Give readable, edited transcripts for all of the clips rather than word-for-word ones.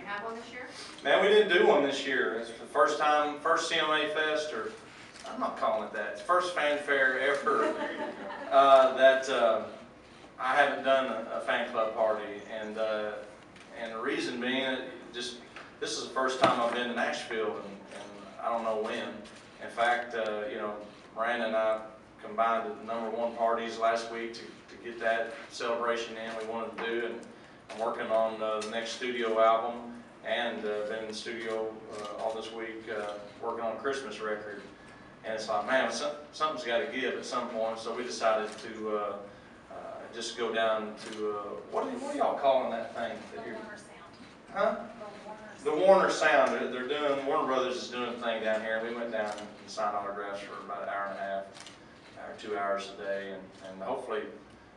have one this year? Man, we didn't do one this year. It's the first time, first CMA Fest, or I'm not calling it that. It's first fanfare ever that I haven't done a fan club party, and the reason being, this is the first time I've been to Nashville, and I don't know when. In fact, you know, Miranda and I combined the #1 parties last week to get that celebration in we wanted to do, and I'm working on the next studio album, and been in the studio all this week working on a Christmas record. And it's like, man, something's got to give at some point, so we decided to just go down to, what are y'all calling that thing? The Warner Sound. Huh? The Warner Sound. They're doing, Warner Brothers is doing a thing down here. We went down and signed autographs for about an hour and a half, or 2 hours a day, and hopefully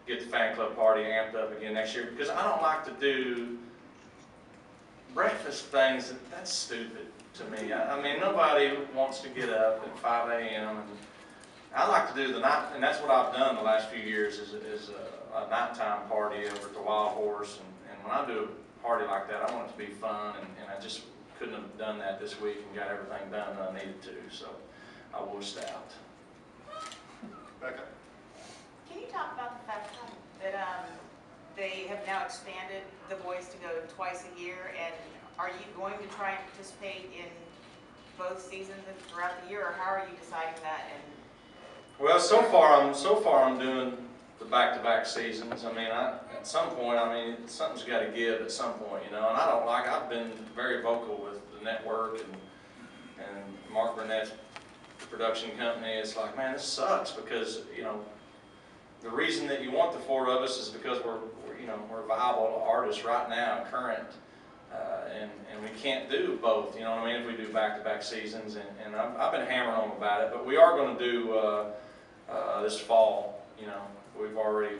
get the fan club party amped up again next year, because I don't like to do breakfast things. That's stupid to me. I mean, nobody wants to get up at 5 a.m. and I like to do the night, and that's what I've done the last few years, is a nighttime party over at the Wild Horse, and when I do a party like that, I want it to be fun, and I just couldn't have done that this week and got everything done that I needed to, so I wussed out. Becca? Can you talk about the fact that they have now expanded The Voice to go twice a year, and are you going to try and participate in both seasons and throughout the year, or how are you deciding that? And well, so far I'm doing the back-to-back seasons. I mean, at some point, I mean, something's got to give at some point, you know. And I've been very vocal with the network and Mark Burnett's production company. It's like, man, this sucks, because, you know, the reason that you want the 4 of us is because we're viable artists right now, current, and we can't do both. You know what I mean? If we do back-to-back seasons, and I've been hammering on about it, but we are going to do this fall. You know, we've already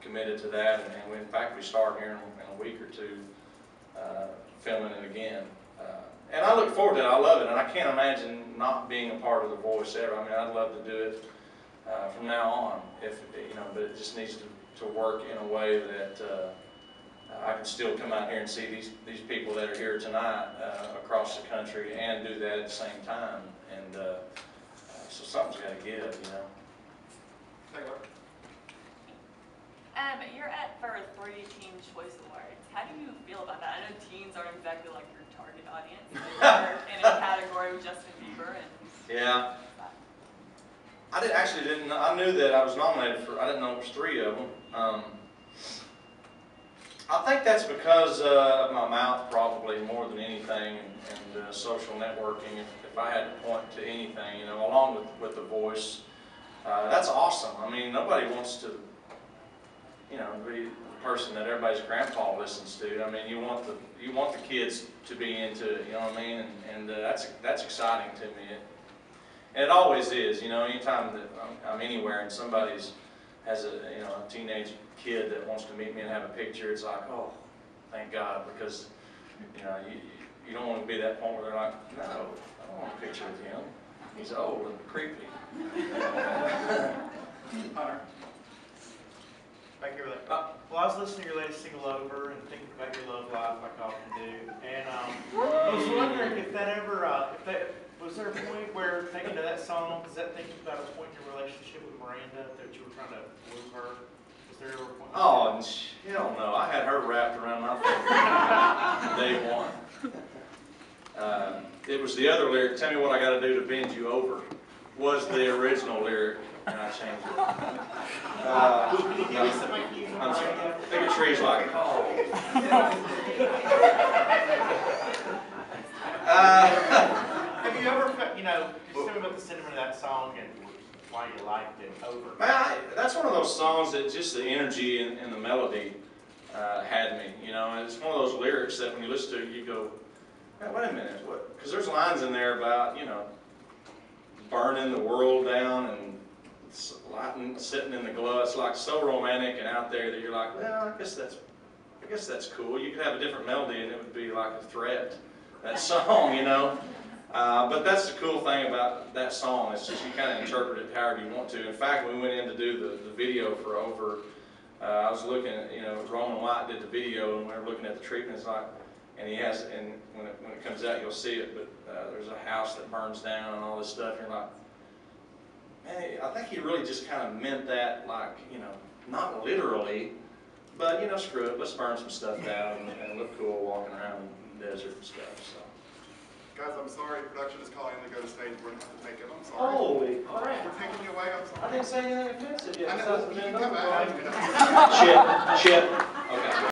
committed to that, and in fact we start here in a week or two filming it again. And I look forward to it. I love it, and I can't imagine not being a part of The Voice ever. I mean, I'd love to do it from now on, if you know, but it just needs to work in a way that I can still come out here and see these people that are here tonight across the country, and do that at the same time. And so something's got to give, you know. You're at for 3 Teen Choice Awards. How do you feel about that? I know teens aren't exactly like your target audience. They're in a category with Justin Bieber and. Yeah. I knew that I was nominated for. I didn't know it was 3 of them. I think that's because of my mouth, probably, more than anything, and social networking. If I had to point to anything, you know, along with The Voice, that's awesome. I mean, nobody wants to, you know, be the person that everybody's grandpa listens to. I mean, you want the kids to be into it. You know what I mean? And that's exciting to me. And it always is. You know, anytime that I'm anywhere and somebody's has a teenage kid that wants to meet me and have a picture, it's like, oh, thank God, because you know you don't want to be that point where they're like, no, I don't want a picture with him. He's old and creepy. Hunter? Back here with that. Well, I was listening to your latest single Over and thinking about your love life like I often do, and I was wondering if that ever, was there a point where thinking of that song, was that thinking about a point in your relationship with Miranda that you were trying to woo her? Was there ever a point? Oh, hell no. I had her wrapped around my finger day one. It was the other lyric, tell me what I got to do to bend you over, was the original lyric, and I changed it. I'm sorry. Think of trees like, oh. Have you ever, you know, just tell me about the sentiment of that song and why you liked it over? Man, that's one of those songs that just the energy and the melody had me. You know, and it's one of those lyrics that when you listen to it, you go, man, wait a minute, what? Because there's lines in there about, you know, burning the world down and lighting, sitting in the glow. It's like so romantic and out there that you're like, well, I guess that's cool. You could have a different melody and it would be like a threat. That song, you know. But that's the cool thing about that song. It's just you kind of interpret it however you want to. In fact, when we went in to do the video for Over, I was looking at, you know, Roman White did the video, and we were looking at the treatment. It's like, And he has, and when it comes out, you'll see it, but there's a house that burns down and all this stuff. You're like, man, I think he really just kind of meant that, like, you know, not literally, but, you know, screw it, let's burn some stuff down and look cool walking around in the desert and stuff, so. Guys, I'm sorry, production is calling to go to stage, we're gonna have to take it, I'm sorry. Holy crap. We're taking you away, I'm I sorry. didn't say anything offensive yet. I know, you can come back. Chip,